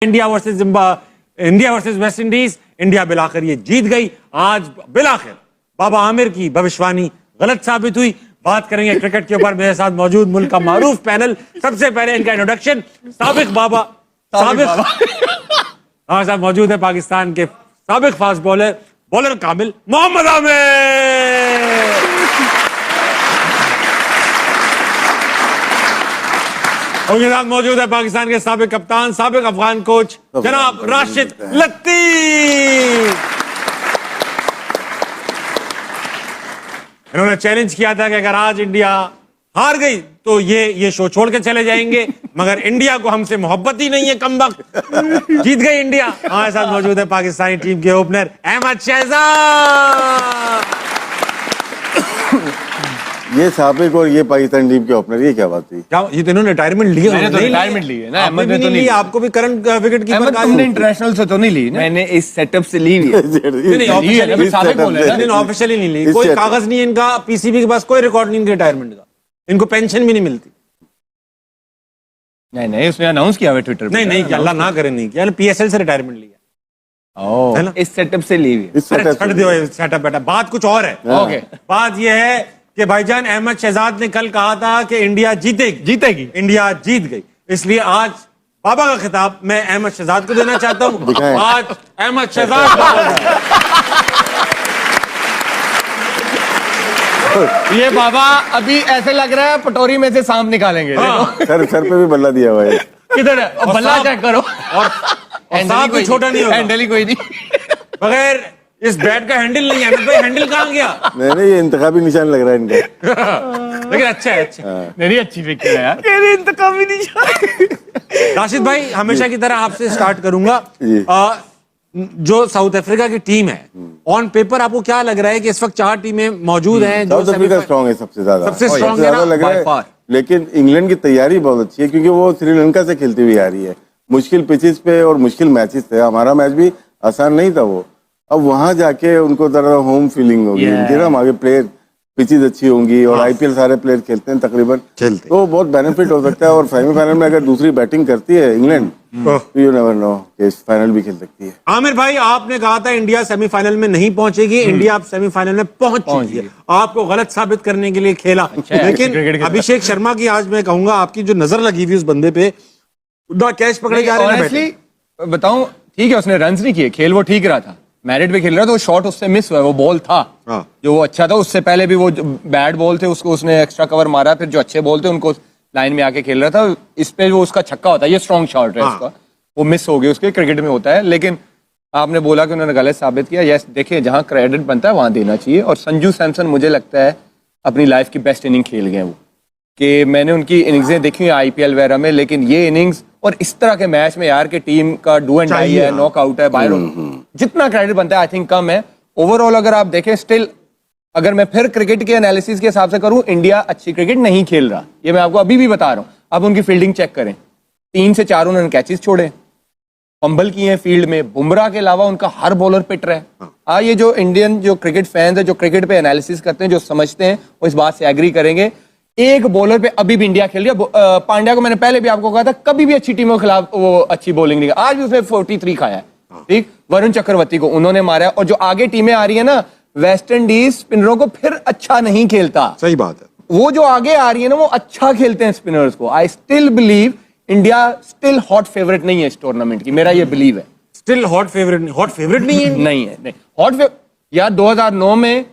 India versus West Indies. India बिलाखिर ये जीत गई। आज बिलाखिर बाबा आमिर की भविष्यवाणी गलत साबित हुई। बात करेंगे क्रिकेट के ऊपर। मेरे साथ मौजूद मुल्क का मारूफ पैनल। सबसे पहले इनका इंट्रोडक्शन, साबिक बाबा हमारे साथ मौजूद है पाकिस्तान के साबिक फास्ट बॉलर कामिल मोहम्मद आमिर। उनके साथ मौजूद है पाकिस्तान के साबिक कप्तान, साबिक अफगान कोच जनाब राशिद लतीफ। इन्होंने चैलेंज किया था कि अगर आज इंडिया हार गई तो ये शो छोड़ के चले जाएंगे, मगर इंडिया को हमसे मोहब्बत ही नहीं है, कमबख्त। जीत गई इंडिया। हमारे साथ मौजूद है पाकिस्तानी टीम के ओपनर अहमद शहजाद। ये साबिक और ये पाकिस्तान टीम के ओपनर, ये क्या बात हुई? क्या ये तो इन्होंने रिटायरमेंट ली? मैंने तो रिटायरमेंट ली है ना, अहमद ने तो नहीं ली। आपको भी करंट विकेट कीपर का तुमने इंटरनेशनल से तो नहीं ली ना? मैंने इस सेटअप से ली हुई है। नहीं ऑफिशियली नहीं ली। कोई कागज नहीं है इनका, पीसीबी के पास कोई रिकॉर्ड नहीं इनके रिटायरमेंट का। इनको पेंशन भी नहीं मिलती। नहीं उसने अनाउंस किया है ट्विटर पे। नहीं अल्लाह ना करे, नहीं किया। पीएसएल से रिटायरमेंट लिया है ना, इस सेटअप से ली हुई है। छੱड दो सेटअप बेटा। बात कुछ और है। ओके, बात यह है कि भाईजान अहमद शहजाद ने कल कहा था कि इंडिया जीतेगी। इंडिया जीत गई। इसलिए आज बाबा का खिताब मैं अहमद शहजाद को देना चाहता हूँ। आज अहमद शहजाद ये बाबा अभी ऐसे लग रहा है पटोरी में से सांप निकालेंगे। सर पे भी बल्ला दिया हुआ है। किधर है? बल्ला चेक करो। और सांप भी छोटा नहीं होगा। हैंडल ही कोई नहीं। बगैर इस बैट का हैंडल नहीं है भाई। हैंडल कहाँ गया? नहीं ये इंतखाबी निशान लग रहा है इनका। लेकिन अच्छा है। मेरी अच्छी फिक्र है यार। इंतखाबी निशान। राशिद भाई, हमेशा की तरह आपसे स्टार्ट करूंगा। जो साउथ अफ्रीका की टीम है, ऑन पेपर आपको क्या लग रहा है कि इस वक्त 4 टीमें मौजूद हैं? साउथ अफ्रीका स्ट्रॉन्ग है, सबसे ज्यादा लग रहा है। लेकिन इंग्लैंड की तैयारी बहुत अच्छी है, क्योंकि वो श्रीलंका से खेलती हुई आ रही है, मुश्किल पिचेस पे और मुश्किल मैचेस थे। हमारा मैच भी आसान नहीं था वो। अब वहां जाके उनको तरह होम फीलिंग होगी ना, आगे प्लेयर पिचेस अच्छी होंगी और आईपीएल सारे प्लेयर खेलते हैं तकरीबन, तो बहुत बेनिफिट हो सकता है। और सेमीफाइनल में अगर दूसरी बैटिंग करती है इंग्लैंड, तो यू नेवर नो कि फाइनल भी खेल सकती है। आमिर भाई, आपने कहा था इंडिया सेमीफाइनल में नहीं पहुंचेगी। इंडिया अब सेमीफाइनल में पहुंच चुकी है। आपको गलत साबित करने के लिए खेला। लेकिन अभिषेक शर्मा की आज मैं कहूंगा, आपकी जो नजर लगी हुई उस बंदे पे, कैच पकड़े जा रहे हैं। बताऊं, ठीक है उसने रन नहीं किए, खेल वो ठीक रहा था, मैरिट पे खेल रहा था। वो शॉट उससे मिस हुआ, वो बॉल था जो वो अच्छा था। उससे पहले भी वो बैड बॉल थे, उसको उसने एक्स्ट्रा कवर मारा। फिर जो अच्छे बॉल थे उनको लाइन में आके खेल रहा था। इस पे वो उसका छक्का होता है, ये स्ट्रॉन्ग शॉट है उसका, वो मिस हो गया उसके। क्रिकेट में होता है। लेकिन आपने बोला कि उन्होंने गलत साबित किया। यस, देखिए जहां क्रेडिट बनता है वहां देना चाहिए। और संजू सैमसन मुझे लगता है अपनी लाइफ की बेस्ट इनिंग खेल गए वो, कि मैंने उनकी इनिंग्सें देखी हैं आईपीएल वगैरह में, लेकिन ये इनिंग्स और इस तरह के मैच में यार के टीम का डू एंड डाई है, नॉकआउट है, बाहर जितना क्रेडिट बनता है आई थिंक कम है। ओवरऑल अगर आप देखें, स्टिल अगर मैं फिर क्रिकेट के एनालिसिस के हिसाब से करूं, इंडिया अच्छी क्रिकेट नहीं खेल रहा। ये मैं आपको अभी भी बता रहा हूं। अब उनकी फील्डिंग चेक करें, 3 से 4 उन्होंने कैचेस छोड़े, फंबल किए हैं फील्ड में। बुमराह के अलावा उनका हर बॉलर पिट रहा है। ये जो इंडियन जो क्रिकेट फैंस है, जो क्रिकेट पे एनालिसिस करते हैं, जो समझते हैं, वो इस बात से एग्री करेंगे। एक बॉलर पे अभी भी इंडिया खेल रही है। पांड्या को मैंने पहले भी आपको कहा था, कभी भी अच्छी टीमों के खिलाफ वो अच्छी बॉलिंग नहीं, आज भी उसने 43 खाया है। ठीक, वरुण चक्रवर्ती को उन्होंने मारा। और जो आगे टीमें आ रही है ना, वेस्ट इंडीज स्पिनरों को फिर अच्छा नहीं खेलता। सही बात है। वो जो आगे आ रही है ना, वो अच्छा खेलते हैं स्पिनर्स को। I still believe India still hot favourite नहीं है इस टूर्नामेंट की, मेरा ये बिलीव है। स्टिल हॉट फेवरेट नहीं है। नहीं है हॉट यार। 2009 में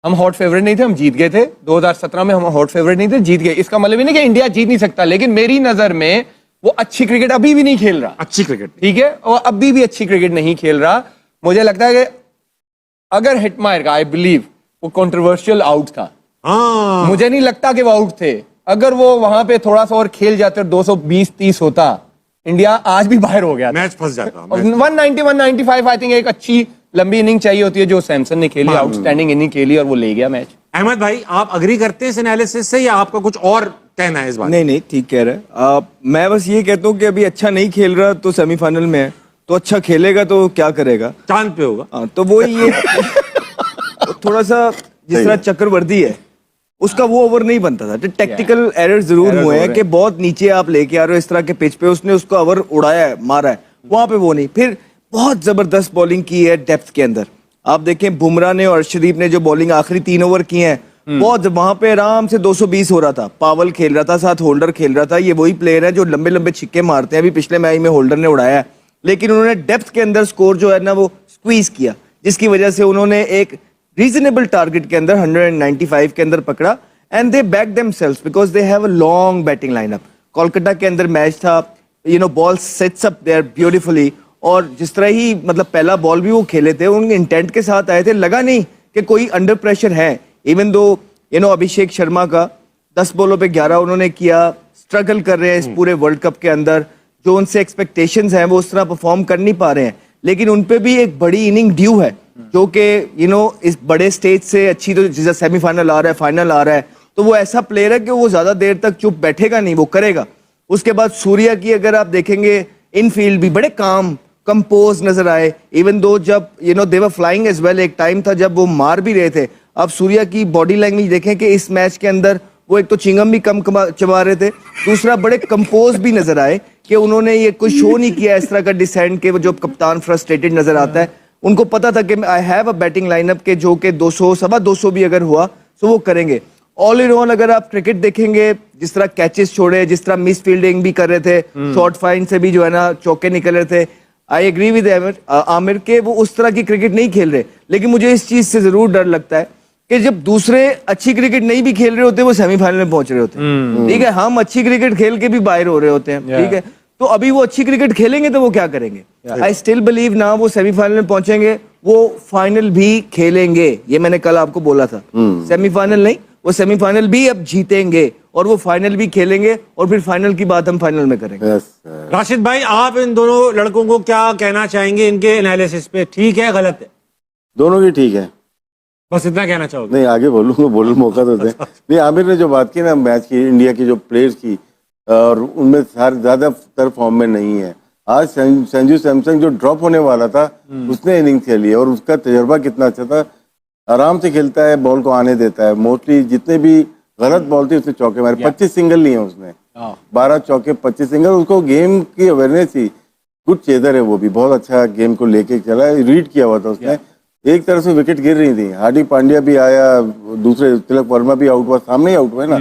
हम हॉट फेवरेट नहीं थे, हम जीत गए थे। 2017 में हम हॉट फेवरेट नहीं थे, जीत गए। इसका मतलब ही नहीं कि इंडिया जीत नहीं सकता, लेकिन मेरी नजर में वो अच्छी क्रिकेट अभी भी नहीं खेल रहा। अच्छी क्रिकेट, ठीक है, और अभी भी अच्छी क्रिकेट नहीं खेल रहा। मुझे लगता है कि अगर हिट मारेगा, आई बिलीव वो कंट्रोवर्शियल आउट था। मुझे नहीं लगता कि वो आउट थे। अगर वो वहां पे थोड़ा सा और खेल जाते और 220-30 होता, इंडिया आज भी बाहर हो गया, मैच फंस जाता। 190-195 आई थिंक एक अच्छी लंबी इनिंग चाहिए होती है, जो सैमसन ने खेली, आउटस्टैंडिंग इनिंग खेली और वो ले गया मैच। अहमद भाई, आप अग्री करते हैं इस एनालिसिस से या आपका कुछ और कहना है इस बात? नहीं ठीक कह रहे हैं। मैं बस ये कहता हूँ कि अभी अच्छा नहीं खेल रहा तो सेमीफाइनल में है, तो अच्छा खेलेगा तो क्या करेगा, चांद पे होगा। तो वो ये थोड़ा सा जिस तरह चक्रवर्ती है, उसका वो ओवर नहीं बनता था। टेक्टिकल एरर जरूर हुए हैं कि बहुत नीचे आप लेके आ रहे हो इस तरह के पिच पे, उसने उसको ओवर उड़ाया है, मारा है, वहां पे वो नहीं। फिर बहुत जबरदस्त बॉलिंग की है डेप्थ के अंदर। आप देखें बुमराह ने और अर्शदीप ने जो बॉलिंग आखिरी 3 ओवर की है, बहुत वहां पे आराम से 220 हो रहा था। पावल खेल रहा था, साथ होल्डर खेल रहा था। ये वही प्लेयर है जो लंबे लंबे छिक्के मारते हैं, अभी पिछले मैच में होल्डर ने उड़ाया है, लेकिन उन्होंने डेप्थ के अंदर स्कोर जो है ना वो स्क्वीज किया, जिसकी वजह से उन्होंने एक रीजनेबल टारगेट के अंदर 195 के अंदर पकड़ा and they back themselves because they have a long batting lineup. Kolkata के अंदर मैच था, ball sets up there beautifully, और जिस तरह ही मतलब पहला बॉल भी वो खेले थे, उनके इंटेंट के साथ आए थे, लगा नहीं कि कोई अंडर प्रेशर है। इवन दो अभिषेक शर्मा का 10 बॉलों पे 11 उन्होंने किया, स्ट्रगल कर रहे हैं इस पूरे वर्ल्ड कप के अंदर, जो उनसे एक्सपेक्टेशंस हैं वो उस तरह परफॉर्म कर नहीं पा रहे हैं, लेकिन उनपे भी एक बड़ी इनिंग ड्यू है, जो कि इस बड़े स्टेज से अच्छी, तो जैसे सेमीफाइनल आ रहा है, फाइनल आ रहा है, तो वो ऐसा प्लेयर है कि वो ज्यादा देर तक चुप बैठेगा नहीं, वो करेगा। उसके बाद सूर्या की अगर आप देखेंगे, इनफील्ड भी बड़े काम कंपोज नजर आए, इवन दो जब दे वर फ्लाइंग एज वेल, एक टाइम था जब वो मार भी रहे थे। अब सूर्या की बॉडी लैंग्वेज देखें कि इस मैच के अंदर वो एक तो चिंगम भी कम चबा रहे थे, दूसरा बड़े कंपोज भी नजर आए कि उन्होंने ये कोई शो नहीं किया इस तरह का डिसेंट के, जो कप्तान फ्रस्ट्रेटेड नजर आता है। उनको पता था कि I have a batting lineup के जो कि 200 सवा 200 भी अगर हुआ तो वो करेंगे। ऑल इन ऑल अगर आप क्रिकेट देखेंगे, जिस तरह कैचेस छोड़े, जिस तरह मिस फील्डिंग भी कर रहे थे, शॉर्ट फाइंड से भी जो है ना चौके निकल रहे थे, आई एग्री विद आमिर के वो उस तरह की क्रिकेट नहीं खेल रहे। लेकिन मुझे इस चीज से जरूर डर लगता है कि जब दूसरे अच्छी क्रिकेट नहीं भी खेल रहे होते, वो सेमीफाइनल में पहुंच रहे होते हैं, ठीक है, हम अच्छी क्रिकेट खेल के भी बाहर हो रहे होते हैं, ठीक है, तो अभी वो अच्छी क्रिकेट खेलेंगे तो वो क्या करेंगे? आई स्टिल बिलीव ना वो सेमीफाइनल में पहुंचेंगे, वो फाइनल भी खेलेंगे। ये मैंने कल आपको बोला था, सेमीफाइनल नहीं, वो सेमीफाइनल भी अब जीतेंगे और वो फाइनल भी खेलेंगे, और फिर फाइनल की बात हम फाइनल में करेंगे। राशिद भाई, आप इन दोनों लड़कों को क्या कहना चाहेंगे इनके एनालिसिस पे? ठीक है, गलत है? दोनों की ठीक है, बस इतना कहना चाहोगे? नहीं, आगे बोलूंगा, बोलने मौका तो दे। नहीं, आमिर ने जो बात की ना मैच की, इंडिया की जो प्लेयर्स की, और उनमें ज्यादातर फॉर्म में नहीं है। आज संजू सैमसन जो ड्रॉप होने वाला था, उसने इनिंग खेली है, और उसका तजर्बा कितना अच्छा था, आराम से खेलता है, बॉल को आने देता है। मोस्टली जितने भी गलत बॉल थी उसने चौके मारे, 25 सिंगल लिए उसने, 12 चौके 25 सिंगल। उसको गेम की अवेयरनेस थी, गुड चेजर है वो भी, बहुत अच्छा गेम को लेके चला, रीड किया हुआ था उसने। एक तरफ से विकेट गिर रही थी, हार्दिक पांड्या भी आया, दूसरे तिलक वर्मा भी आउट हुआ, सामने ही आउट हुआ ना,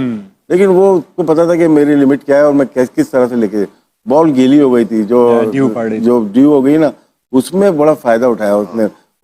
लेकिन वो उसको पता था कि मेरी लिमिट क्या है और मैं किस तरह से लेके, बॉल गीली हो गई थी, जो ड्यू हो गई ना, उसमें बड़ा फायदा उठाया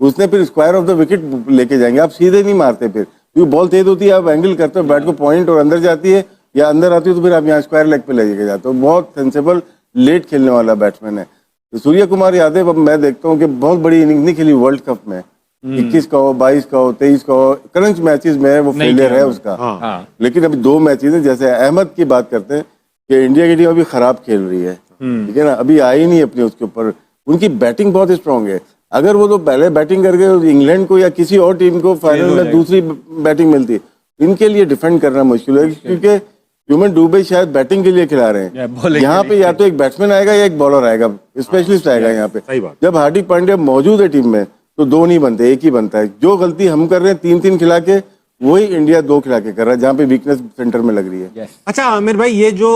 उसने फिर स्क्वायर ऑफ द विकेट लेके जाएंगे। आप सीधे नहीं मारते, फिर क्योंकि बॉल तेज होती है, आप एंगल करते हो, बैट को पॉइंट और अंदर जाती है या अंदर आती है, तो फिर आप यहाँ स्क्वायर लेग पे लेके जाते हो। बहुत सेंसेबल लेट खेलने वाला बैट्समैन है। तो सूर्य कुमार यादव, अब मैं देखता हूँ कि बहुत बड़ी इनिंग नहीं खेली वर्ल्ड कप में, 21 का हो, 22 का हो, 23 का हो, क्रंच मैचेस में वो फेलियर है उसका। लेकिन अभी 2 मैचेस हैं, जैसे अहमद की बात करते हैं कि इंडिया की टीम अभी खराब खेल रही है, ठीक है ना, अभी आई नहीं अपनी उसके ऊपर। उनकी बैटिंग बहुत स्ट्रांग है, अगर वो तो पहले बैटिंग करके इंग्लैंड को या किसी और टीम को फाइनल में दूसरी बैटिंग मिलती, इनके लिए डिफेंड करना मुश्किल है, क्योंकि ह्यूमन डुबे शायद बैटिंग के लिए खिला रहे हैं। यहाँ पे या तो एक बैट्समैन आएगा या एक बॉलर आएगा, स्पेशलिस्ट आएगा यहाँ पे। जब हार्दिक पांड्या मौजूद है टीम में तो 2 नहीं बनते, एक ही बनता है। जो गलती हम कर रहे हैं 3-3 खिला के, वही इंडिया 2 खिला के कर रहा है, जहाँ पे वीकनेस सेंटर में लग रही है। अच्छा आमिर भाई, ये जो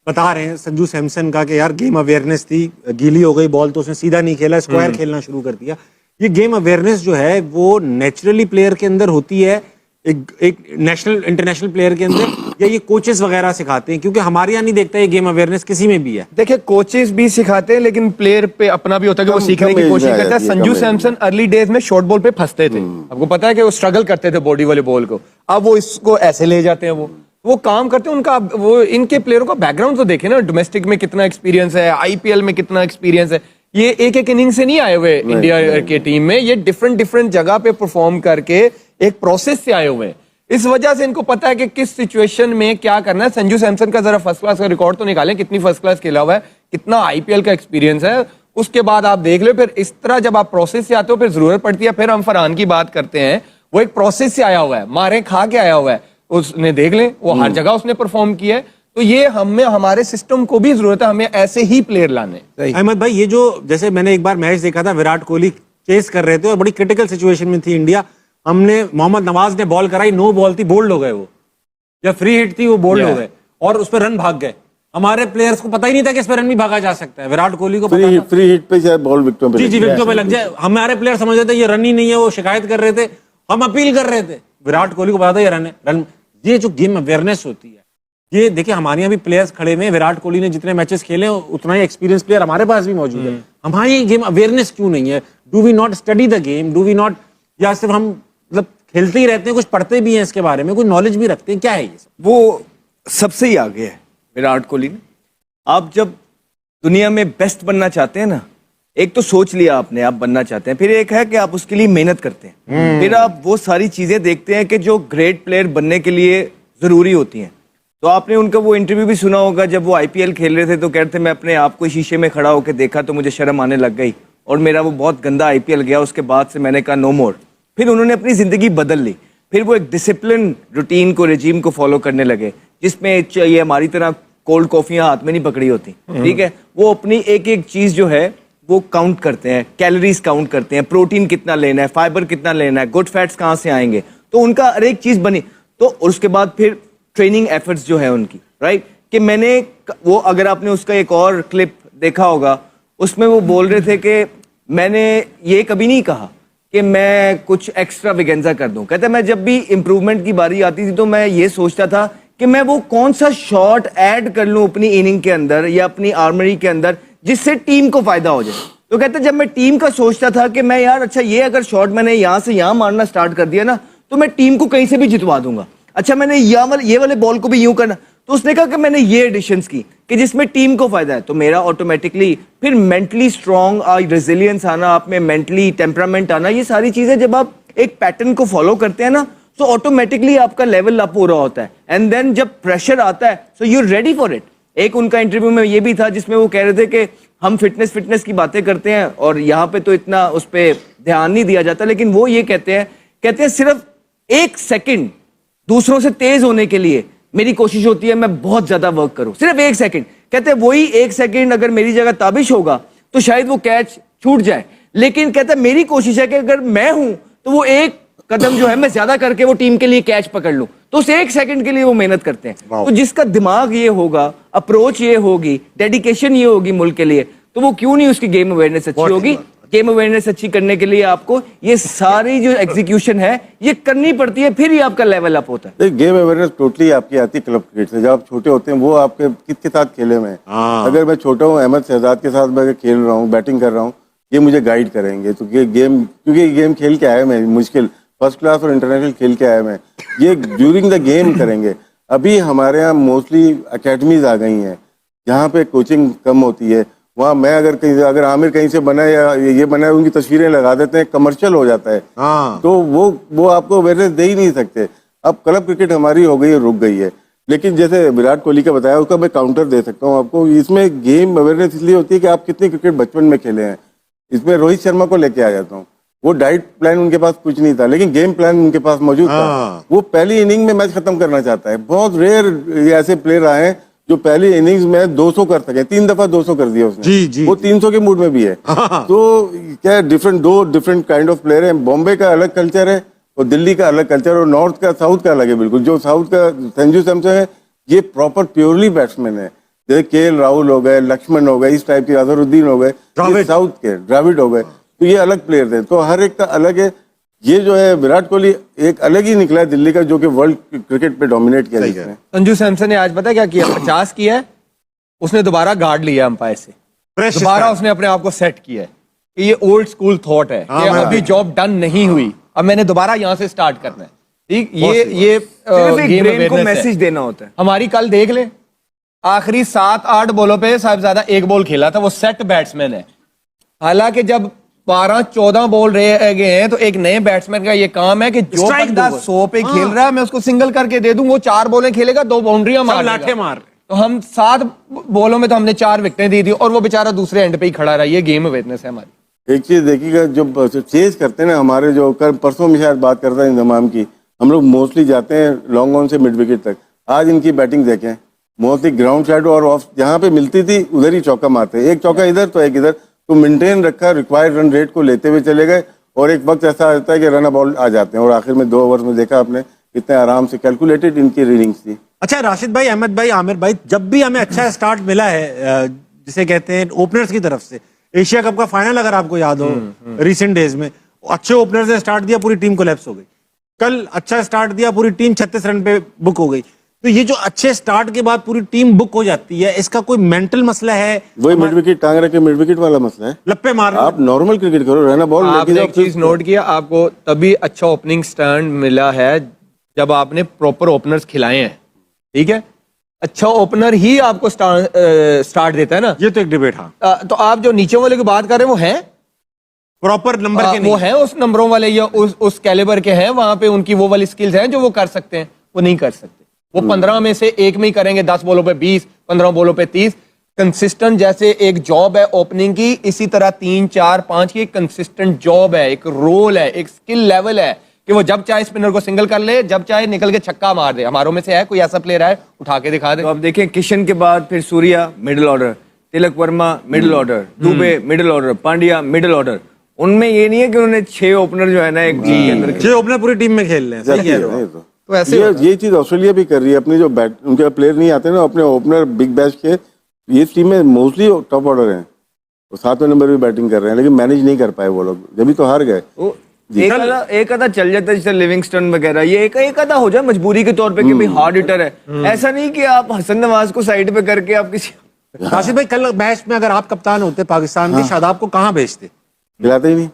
बता रहे हैं संजू सैमसन का कि यार गेम अवेयरनेस थी, गीली हो गई बॉल तो उसने सीधा नहीं खेला, स्क्वायर खेलना शुरू कर दिया। ये गेम अवेयरनेस जो है वो नेचुरली प्लेयर के अंदर होती है, एक नेशनल इंटरनेशनल प्लेयर के अंदर, या ये कोचेस वगैरह सिखाते हैं? क्योंकि हमारे यहाँ नहीं देखता ये गेम अवेयरनेस किसी में भी है। देखिए, कोचेस भी सिखाते हैं, लेकिन प्लेयर पे अपना भी होता है कि वो सीखने की कोशिश करता है। संजू सैमसन अर्ली डेज में शॉर्ट बॉल पे फंसते थे, आपको पता है कि वो स्ट्रगल करते थे बॉडी वाले बॉल को, अब वो इसको ऐसे ले जाते हैं, वो काम करते हैं। उनका वो इनके प्लेयरों का बैकग्राउंड तो देखे ना, डोमेस्टिक में कितना एक्सपीरियंस है, आईपीएल में कितना एक्सपीरियंस है। ये एक इनिंग से नहीं आए हुए इंडिया के टीम में, ये डिफरेंट जगह पे परफॉर्म करके एक प्रोसेस से आए हुए हैं। इस वजह से इनको पता है कि किस सिचुएशन में क्या करना है। संजू सैमसन का जरा फर्स्ट क्लास का रिकॉर्ड तो निकालें, कितनी फर्स्ट क्लास खेला हुआ है, कितना आईपीएल का एक्सपीरियंस है, उसके बाद आप देख लो। फिर इस तरह जब आप प्रोसेस से आते हो, फिर जरूरत पड़ती है। फिर हम फरहान की बात करते हैं, वो एक प्रोसेस से आया हुआ है, मारे खा के आया हुआ है, उसने देख लें वो हर जगह उसने परफॉर्म किया है। तो ये हमें, हमारे सिस्टम को भी जरूरत है, हमें ऐसे ही प्लेयर लाने। अहमद भाई, ये जो जैसे मैंने एक बार मैच देखा था, विराट कोहली चेस कर रहे थे और बड़ी क्रिटिकल सिचुएशन में थी इंडिया, हमने मोहम्मद नवाज ने बॉल कराई, नो बॉल थी, बोल्ड हो गए वो, जब फ्री हिट थी वो बोल्ड हो Yeah. गए और उस पर रन भाग गए। हमारे प्लेयर्स को पता ही नहीं था कि इस पर रन भी भागा जा सकता है। विराट कोहली को पता था। फ्री हिट पे शायद बॉल विकेटों पे जी लगी। जी, विकेटों पे लग जाए। हमारे प्लेयर समझ रहे थे ये रन ही नहीं है, वो शिकायत कर रहे थे, हम अपील कर रहे थे। विराट कोहली को पता था ये रन है, रन। ये जो गेम अवेयरनेस होती है, ये देखिए हमारे यहाँ भी प्लेयर्स खड़े हुए हैं। विराट कोहली ने जितने मैचेस खेले हैं उतना ही एक्सपीरियंस प्लेयर हमारे पास भी मौजूद है। हमारी ये गेम अवेयरनेस क्यों नहीं है? Do we not study the game? Do we not, या सिर्फ हम मतलब खेलते ही रहते हैं, कुछ पढ़ते भी हैं इसके बारे में, कुछ नॉलेज भी रखते हैं? क्या है ये सब? वो सबसे ही आगे है विराट कोहली ने। आप जब दुनिया में बेस्ट बनना चाहते हैं ना, एक तो सोच लिया आपने आप बनना चाहते हैं, फिर एक है कि आप उसके लिए मेहनत करते हैं, फिर आप वो सारी चीजें देखते हैं कि जो ग्रेट प्लेयर बनने के लिए जरूरी होती हैं। तो आपने उनका वो इंटरव्यू भी सुना होगा, जब वो आईपीएल खेल रहे थे तो कहते मैं अपने आप को शीशे में खड़ा होकर देखा तो मुझे शर्म आने लग गई और मेरा वो बहुत गंदा आईपीएल गया। उसके बाद से मैंने कहा नो मोर। फिर उन्होंने अपनी जिंदगी बदल ली, फिर वो एक डिसिप्लिन रूटीन को, रेजिम को फॉलो करने लगे, जिसमें ये हमारी तरह कोल्ड कॉफियां हाथ में नहीं पकड़ी होती, ठीक है। वो अपनी एक एक चीज जो है वो काउंट करते हैं, कैलोरीज काउंट करते हैं, प्रोटीन कितना लेना है, फाइबर कितना लेना है, गुड फैट्स कहाँ से आएंगे, तो उनका हर एक चीज बनी। तो उसके बाद फिर ट्रेनिंग एफर्ट्स जो है उनकी, राइट, कि मैंने वो, अगर आपने उसका एक और क्लिप देखा होगा, उसमें वो बोल रहे थे कि मैंने ये कभी नहीं कहा कि मैं कुछ एक्स्ट्रा विगेंजा कर दूं। कहते मैं जब भी इंप्रूवमेंट की बारी आती थी तो मैं ये सोचता था कि मैं वो कौन सा शॉट ऐड कर लूं अपनी इनिंग के अंदर या अपनी आर्मरी के अंदर जिससे टीम को फायदा हो जाए। तो कहते जब मैं टीम का सोचता था कि मैं यार अच्छा ये अगर शॉट मैंने यहां से यहां मारना स्टार्ट कर दिया ना तो मैं टीम को कहीं से भी जितवा दूंगा। अच्छा मैंने ये वाले बॉल को भी यूं करना। तो उसने कहा कि मैंने ये एडिशंस की कि जिसमें टीम को फायदा है। तो मेरा ऑटोमेटिकली फिर मेंटली स्ट्रांग, रेजिलियंस आना, आप में मेंटली टेम्परामेंट आना, ये सारी चीजें जब आप एक पैटर्न को फॉलो करते हैं ना तो ऑटोमेटिकली आपका लेवल अप हो रहा होता है। एंड देन जब प्रेशर आता है so you ready for it. एक उनका इंटरव्यू में ये भी था जिसमें वो कह रहे थे कि हम फिटनेस की बातें करते हैं और यहाँ पे तो इतना उस पर ध्यान नहीं दिया जाता, लेकिन वो ये कहते हैं सिर्फ 1 सेकंड दूसरों से तेज होने के लिए मेरी कोशिश होती है मैं बहुत ज्यादा वर्क करूं, सिर्फ 1 सेकंड। कहते हैं वही 1 सेकंड अगर मेरी जगह ताबिश होगा तो शायद वो कैच छूट जाए, लेकिन कहता है मेरी कोशिश है कि अगर मैं हूं तो वो 1 कदम जो है मैं ज्यादा करके वो टीम के लिए कैच पकड़ लूं। तो उस 1 सेकंड के लिए वो मेहनत करते हैं। तो जिसका दिमाग ये होगा, अप्रोच ये होगी, डेडिकेशन ये होगी मुल्क के लिए, तो वो क्यों नहीं उसकी गेम अवेयरनेस अच्छी होगी। गेम अवेयरनेस अच्छी करने के लिए आपको ये सारी जो एग्जीक्यूशन है ये करनी पड़ती है, फिर ही आपका लेवल अप होता है। गेम अवेयरनेस टोटली आपकी आती है क्लब क्रिकेट से। जब आप छोटे होते हैं वो आपके किसके साथ खेले हुए हैं। अगर मैं छोटा हूँ अहमद शहजाद के साथ मैं खेल रहा हूँ, बैटिंग कर रहा हूँ, ये मुझे गाइड करेंगे। तो ये गेम, क्योंकि ये गेम खेल के आया मैं, मुश्किल फर्स्ट क्लास और इंटरनेशनल खेल के आया मैं, ये ड्यूरिंग द गेम करेंगे। अभी हमारे यहाँ मोस्टली अकेडमीज आ गई हैं जहाँ पे कोचिंग कम होती है। वहाँ मैं अगर आमिर कहीं से बना या ये बना है, उनकी तस्वीरें लगा देते हैं, कमर्शियल हो जाता है। तो वो आपको अवेयरनेस दे ही नहीं सकते। अब क्लब क्रिकेट हमारी हो गई है, रुक गई है। लेकिन जैसे विराट कोहली का बताया, उसका मैं काउंटर दे सकता हूँ आपको। इसमें गेम अवेयरनेस इसलिए होती है कि आप कितनी क्रिकेट बचपन में खेले हैं। इसमें रोहित शर्मा को लेके आ जाता हूँ। वो डाइट प्लान उनके पास कुछ नहीं था, लेकिन गेम प्लान उनके पास मौजूद था। वो पहली इनिंग में मैच खत्म करना चाहता है। बहुत रेयर ऐसे प्लेयर आए हैं जो पहली इनिंग्स में 200 कर सके। 3 दफा 200 कर दिया उसने। जी, वो 300 के मूड में भी है। तो क्या दो डिफरेंट काइंड ऑफ प्लेयर हैं। बॉम्बे का अलग कल्चर है और दिल्ली का अलग कल्चर, और नॉर्थ का, साउथ का अलग है बिल्कुल। जो साउथ का संजू सैमसन है, ये प्रॉपर प्योरली बैट्समैन है। जैसे केएल राहुल हो गए, लक्ष्मण हो गए, इस टाइप के, अजहरुद्दीन हो गए, साउथ के द्रविड हो गए। तो ये अलग प्लेयर थे, तो हर एक का अलग है। ये जो है विराट कोहली एक अलग ही निकला है दिल्ली का, जो कि वर्ल्ड क्रिकेट पे डोमिनेट किया है। संजू सैमसन ने आज पता क्या किया? 50 किया है, उसने दोबारा गार्ड लिया अंपायर से, दोबारा उसने अपने आप को सेट किया है कि ये ओल्ड स्कूल थॉट है कि अभी जॉब डन नहीं हुई, अब मैंने दोबारा यहाँ से स्टार्ट करना है। ठीक, ये गेम ब्रेन को अवेयरनेस मैसेज है। देना होता है। हमारी कल देख ले, आखिरी 7-8 बॉलों पे साहिबजादा 1 बॉल खेला था, वो सेट बैट्समैन है। हालांकि जब 12-14 बॉल रह गए हैं तो एक नए बैट्समैन का ये काम है कि जो बंदा 100 पे खेल रहा है मैं उसको सिंगल करके दे दूं, वो 4 बॉलें खेलेगा, 2 बाउंड्रियां मार। तो हम 7 बॉलों में तो हमने 4 विकेटें दी थी और वो बेचारा दूसरे एंड पे ही खड़ा रहा। ये गेम अवेयरनेस है हमारी। एक चीज देखिएगा, जब चेज करते हैं ना, हमारे जो परसों में शायद बात करता है इंतजाम की, हम लोग मोस्टली जाते हैं लॉन्ग ऑन से मिड विकेट तक। आज इनकी बैटिंग देखें, मोस्टली ग्राउंड साइड और ऑफ जहाँ पे मिलती थी उधर ही चौका मारते, एक चौका इधर तो एक इधर, तो मेंटेन रखा, रिक्वायर्ड रन रेट को लेते हुए चले गए। और एक वक्त ऐसा आता है कि रन बॉल आ जाते हैं और आखिर में 2 ओवर में देखा आपने इतने आराम से कैलकुलेटेड इनकी रीडिंग्स थी। अच्छा राशिद भाई, अहमद भाई, आमिर भाई, जब भी हमें अच्छा स्टार्ट मिला है जिसे कहते हैं ओपनर्स की तरफ से, एशिया कप का फाइनल अगर आपको याद हो रिसेंट डेज में, अच्छे ओपनर्स ने स्टार्ट दिया, पूरी टीम कोलैप्स हो गई। कल अच्छा स्टार्ट दिया, पूरी टीम 36 रन पे बुक हो गई। तो ये जो अच्छे स्टार्ट के बाद पूरी टीम बुक हो जाती है, इसका कोई मेंटल मसला है? वही मिड विकेट टांग रखे, मिड विकेट वाला मसला है। लप्पे मार आप नॉर्मल क्रिकेट करो, रहना बॉल आपने एक चीज नोट किया, आपको तभी अच्छा ओपनिंग स्टैंड मिला है जब आपने प्रॉपर ओपनर्स खिलाए हैं, ठीक है? अच्छा ओपनर ही आपको स्टार्ट देता है ना। ये तो एक डिबेट। हाँ, तो आप जो नीचे वाले की बात कर रहे हैं वो है प्रॉपर नंबर के नहीं, वो है उस नंबरों वाले या उस कैलिबर के हैं, वहां पे उनकी वो वाली स्किल्स हैं जो वो कर सकते हैं, वो नहीं कर सकते। वो 15 में से एक में ही करेंगे, 10 बॉलों पे 20, 15 बॉलों पे 30। कंसिस्टेंट जैसे एक जॉब है ओपनिंग की, इसी तरह 3, 4, 5 की एक कंसिस्टेंट जॉब है, एक रोल है, एक स्किल लेवल है कि वो जब चाहे स्पिनर को सिंगल कर ले, जब चाहे निकल के छक्का मार दे। हमारों में से है कोई ऐसा प्लेयर है, उठा के दिखा दे। तो आप देखें किशन के बाद फिर Surya middle order, Tilak Varma middle order, Dube middle order, Pandya middle order. उनमें ये नहीं है कि उन्होंने 6 ओपनर जो है ना एक टीम के अंदर 6 ओपनर पूरी टीम में खेल रहे हैं। सही कह रहे हो आप। तो ऐसे ये चीज ऑस्ट्रेलिया भी कर रही है। अपने जो बैट उनके प्लेयर नहीं आते ना, अपने ओपनर बिग बैश के, ये टीम में मोस्टली टॉप ऑर्डर हैं, वो 7वें नंबर पे बैटिंग कर रहे हैं, लेकिन मैनेज नहीं कर पाए वो लोग, जब तो हार गए। एक आधा चल जाता है जैसे लिविंगस्टन वगैरह, ये एक आधा हो जाए मजबूरी के तौर पे कि भाई हार्ड हिटर है। ऐसा नहीं कि आप हसन नवाज को साइड पे करके आप किसी राशिद भाई, कल मैच में अगर आप कप्तान होते पाकिस्तान के, शादाब को कहाँ भेजते? खिलाते ही नहीं,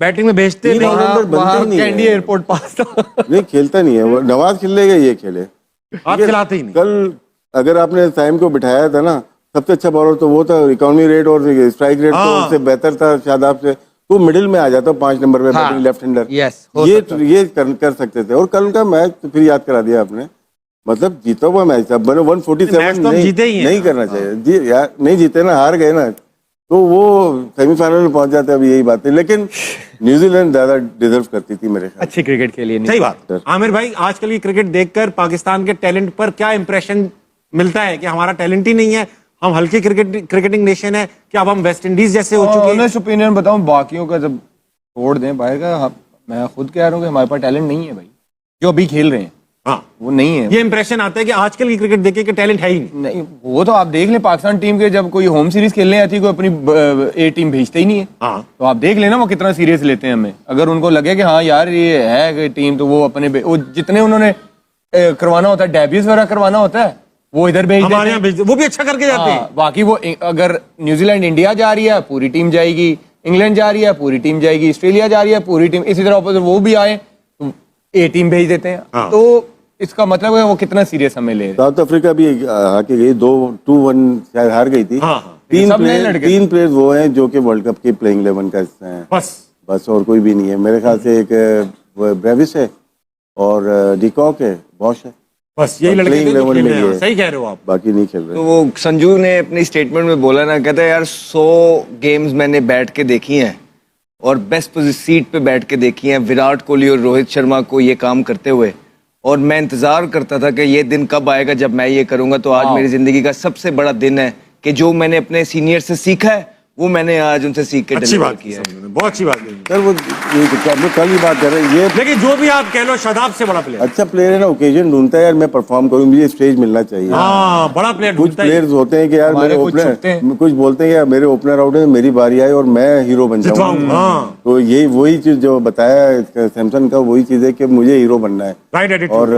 बैटिंग में भेजते नहीं। बनते ही नहीं कैंडी है। एयरपोर्ट पास था। नहीं खेलता नहीं है वो। नवाज खेलेगा, ये खेले, आप खिलाते ही नहीं। कल अगर आपने टाइम को बिठाया था ना, सबसे अच्छा बॉलर तो वो था, इकोनॉमी रेट और स्ट्राइक रेट तो उससे बेहतर था शादाब से, तो मिडिल में आ जाता 5 नंबर पे बैटिंग, लेफ्ट हैंडर। ये कर सकते थे। और कल का मैच तो फिर याद करा दिया आपने, मतलब जीता हुआ मैच था। 147 नहीं करना चाहिए जी यार, नहीं जीते ना, हार गए ना, तो वो सेमीफाइनल में पहुंच जाते। अब यही बात है, लेकिन न्यूजीलैंड ज्यादा डिजर्व करती थी मेरे ख्याल। अच्छी क्रिकेट के लिए। सही बात। आमिर भाई, आजकल की क्रिकेट देखकर पाकिस्तान के टैलेंट पर क्या इंप्रेशन मिलता है कि हमारा टैलेंट ही नहीं है, हम हल्के क्रिकेटिंग नेशन है, कि अब हम वेस्ट इंडीज जैसे हो चुके हैं? ऑनेस्ट ओपिनियन बताऊं, बाकियों का जब छोड़ दें बाहर का, मैं खुद कह रहा हूं कि हमारे पास टैलेंट नहीं है भाई, जो अभी खेल रहे हैं। हाँ, वो नहीं है। ये इंप्रेशन आता है कि आजकल की क्रिकेट देखे कि टैलेंट है ही नहीं। वो तो आप देख लें, पाकिस्तान टीम के जब कोई होम सीरीज खेलने आती है, कोई अपनी ए टीम भेजते ही नहीं है। हाँ, तो आप देख लेना वो कितना सीरियस लेते हैं हमें। अगर उनको लगे कि हाँ यार ये है टीम, तो वो अपने वो जितने उन्होंने करवाना होता है, डेब्यूज वगैरह करवाना होता है, वो इधर भेज देते हमारे यहाँ भेज, वो भी अच्छा करके जाते हैं। बाकी वो अगर न्यूजीलैंड इंडिया जा रही है, पूरी टीम जाएगी, इंग्लैंड जा रही है, पूरी टीम जाएगी, ऑस्ट्रेलिया जा रही है, पूरी टीम, इसी तरह अपोजिट वो भी आए तो ए टीम भेज देते हैं। हाँ। तो इसका मतलब है वो कितना सीरियस हमें ले रहे हैं। साउथ अफ्रीका भी हाके गई, 2-1 शायद हार गई थी। हाँ। 3 प्लेयर वो हैं जो कि वर्ल्ड कप के प्लेइंग 11 का हिस्सा हैं, बस और कोई भी नहीं है मेरे ख्याल से। एक ब्रेविस है और डिकॉक है, बॉश है, बस यही लड़के प्लेइंग 11 में है। सही कह रहे हो आप। बाकी नहीं खेल रहे। तो वो संजू ने अपनी स्टेटमेंट में बोला ना, कहता है यार 100 गेम्स मैंने बैठ के देखी हैं और बेस्ट सीट पे बैठ के देखी हैं विराट कोहली और रोहित शर्मा को ये काम करते हुए, और मैं इंतजार करता था कि ये दिन कब आएगा जब मैं ये करूंगा। तो आज मेरी जिंदगी का सबसे बड़ा दिन है कि जो मैंने अपने सीनियर से सीखा है वो मैंने आज उनसे सीख के अच्छी बात किया है। बहुत अच्छी बात है सर वो ये कल ही बात कर रहे हैं। ये लेकिन जो भी आप कह लो, शादाब से बड़ा प्लेयर। अच्छा प्लेयर है ना, ओकेजन ढूंढता है यार, मैं परफॉर्म करूं, मुझे स्टेज मिलना चाहिए। हाँ, बड़ा प्लेयर कुछ ढूंढता है। प्लेयर्स होते हैं कि यार मेरे ओपनर कुछ बोलते हैं यार मेरे ओपनर आउट है, मेरी बारी आए और मैं हीरो बन जाऊं। हाँ, तो यही वही चीज जो बताया सैमसन का, वही चीज है कि मुझे हीरो बनना है। Right attitude. और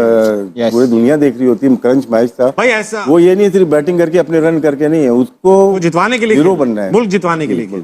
पूरी दुनिया देख रही होती है, क्रंच मैच था भाई ऐसा, वो ये नहीं सिर्फ बैटिंग करके अपने रन करके नहीं है, उसको जितवाने के लिए हीरो बनना है, मुल्क जितवाने के लिए।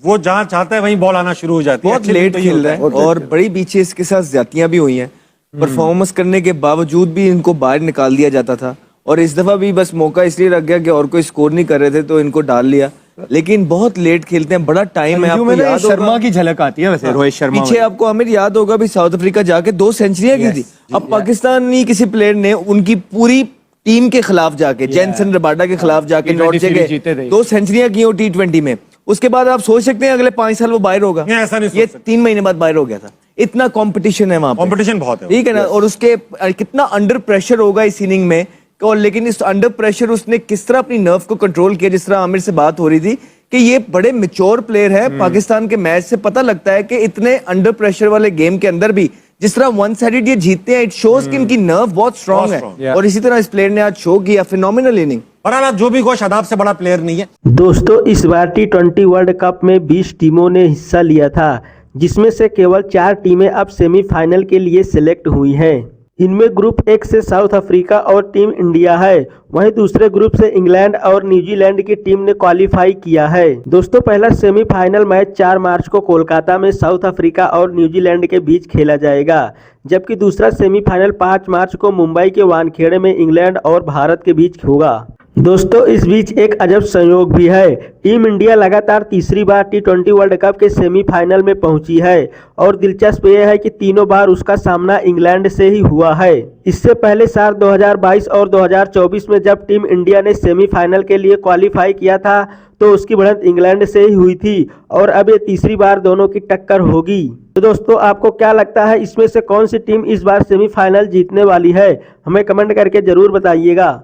वो जहाँ चाहता है वहीं बॉल आना शुरू हो जाती है। बहुत लेट खेल रहा है और बड़ी पीछे इसके साथ ज्यादतियां भी हुई हैं। परफॉर्मेंस करने के बावजूद भी इनको बाहर निकाल दिया जाता था, और इस दफा भी बस मौका इसलिए रख गया कि और कोई स्कोर नहीं कर रहे थे तो इनको डाल लिया। लेकिन बहुत लेट खेलते हैं, बड़ा टाइम है। आपको याद शर्मा की झलक आती है वैसे, रोहित शर्मा पीछे आपको आमिर याद होगा भी साउथ अफ्रीका जाके 2 सेंचुरियां की थी। अब पाकिस्तानी किसी प्लेयर ने उनकी पूरी टीम के खिलाफ जाके, जेनसन रबाडा के खिलाफ जाके नॉट जगह 2 सेंचुरियां की हो T20 में। उसके बाद आप सोच सकते हैं अगले 5 साल वो बाहर होगा। ऐसा नहीं, ये 3 महीने बाद बाहर हो गया था। इतना कंपटीशन है वहां पे, कंपटीशन बहुत है, ठीक है ना। और उसके कितना अंडर प्रेशर होगा इस इनिंग में, और लेकिन इस अंडर प्रेशर उसने किस तरह अपनी नर्व को कंट्रोल किया। जिस तरह आमिर से बात हो रही थी कि ये बड़े मैच्योर प्लेयर है। पाकिस्तान के मैच से पता लगता है कि इतने अंडर प्रेशर वाले गेम के अंदर भी जिस तरह वन साइडेड ये जीतते हैं, इट शोज कि इनकी नर्व बहुत स्ट्रांग है। Yeah. और इसी तरह इस प्लेयर ने आज शो किया, फिनोमिनल इनिंग। बहरहाल जो भी गो शादाब से बड़ा प्लेयर नहीं है। दोस्तों, इस बार T20 वर्ल्ड कप में 20 टीमों ने हिस्सा लिया था, जिसमें से केवल 4 टीमें अब सेमीफाइनल के लिए सिलेक्ट हुई हैं। इनमें ग्रुप एक से साउथ अफ्रीका और टीम इंडिया है। वहीं दूसरे ग्रुप से इंग्लैंड और न्यूजीलैंड की टीम ने क्वालिफाई किया है। दोस्तों, पहला सेमीफाइनल मैच 4 मार्च को कोलकाता में साउथ अफ्रीका और न्यूजीलैंड के बीच खेला जाएगा, जबकि दूसरा सेमीफाइनल 5 मार्च को मुंबई के वानखेड़े में इंग्लैंड और भारत के बीच होगा। दोस्तों, इस बीच एक अजब संयोग भी है। टीम इंडिया लगातार तीसरी बार T20 वर्ल्ड कप के सेमीफाइनल में पहुंची है और दिलचस्प यह है कि तीनों बार उसका सामना इंग्लैंड से ही हुआ है। इससे पहले साल 2022 और 2024 में जब टीम इंडिया ने सेमीफाइनल के लिए क्वालिफाई किया था तो उसकी बढ़त इंग्लैंड से ही हुई थी और अब ये तीसरी बार दोनों की टक्कर होगी। तो दोस्तों, आपको क्या लगता है, इसमें से कौन सी टीम इस बार सेमीफाइनल जीतने वाली है? हमें कमेंट करके जरूर बताइएगा।